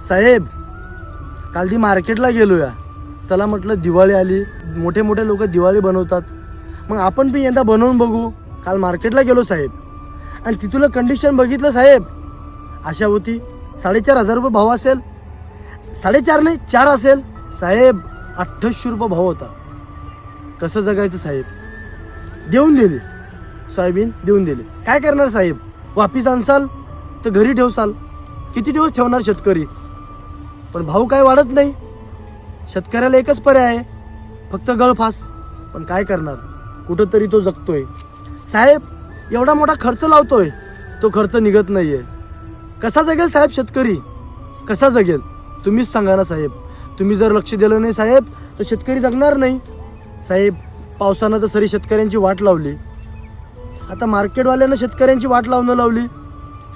साहेब काल ती मार्केटला गेलोया. चला म्हटलं दिवाळी आली, मोठे मोठे लोक दिवाळी बनवतात, मग आपण पण यंदा बनवून बघू. काल मार्केटला गेलो साहेब, आणि तिथलं कंडिशन बघितलं साहेब. आशा होती 4,500 रुपये भाव असेल, 4.5 नाही 4 असेल साहेब. 2800 रुपये भाव होता. कसं जगायचं साहेब. देऊन दिले सोयाबीन, देऊन दिले. काय करणार साहेब, वापिस आणसाल तर घरी ठेवसाल, किती दिवस ठेवणार शेतकरी. पण भाव काय वाढत नाही. शेतकऱ्याला एकच पर्याय आहे, फक्त गळफास. पण काय करणार, कुठंतरी तो जगतोय साहेब. एवढा मोठा खर्च लावतोय, तो खर्च निघत नाहीये. कसा जगेल साहेब शेतकरी, कसा जगेल तुम्हीच सांगा ना साहेब. तुम्ही जर लक्ष दिलं नाही साहेब तर शेतकरी जगणार नाही साहेब. पावसानं तर सरी शेतकऱ्यांची वाट लावली, आता मार्केटवाल्यानं शेतकऱ्यांची वाट लावणं लावली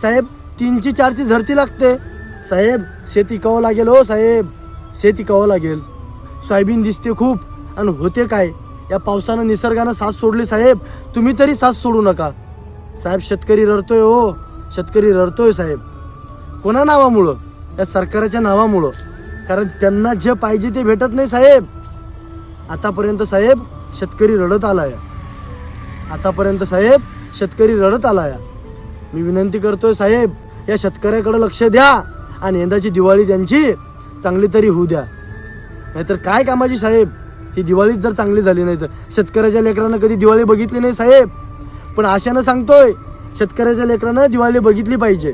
साहेब. 3ची 4ची झरती लागते साहेब. शेत इकावं लागेल हो साहेब, शेत इकावं लागेल. सोयाबीन दिसते खूप, आणि होते काय, या पावसानं निसर्गानं साथ सोडली साहेब. तुम्ही तरी साथ सोडू नका साहेब. शेतकरी रडतोय हो, शेतकरी रडतोय साहेब. कोणा नावामुळं, या सरकारच्या नावामुळं. कारण त्यांना जे पाहिजे ते भेटत नाही साहेब. आतापर्यंत साहेब शेतकरी रडत आलाय, आतापर्यंत साहेब शेतकरी रडत आलाय. मी विनंती करतोय साहेब, या शेतकऱ्याकडे लक्ष द्या, आणि यंदाची दिवाळी त्यांची चांगली तरी होऊ द्या. नाहीतर काय कामाची साहेब, ही दिवाळीच जर चांगली झाली नाही तर. शेतकऱ्याच्या लेकरानं कधी दिवाळी बघितली नाही साहेब, पण आशानं सांगतोय शेतकऱ्याच्या लेकरानं दिवाळी बघितली पाहिजे.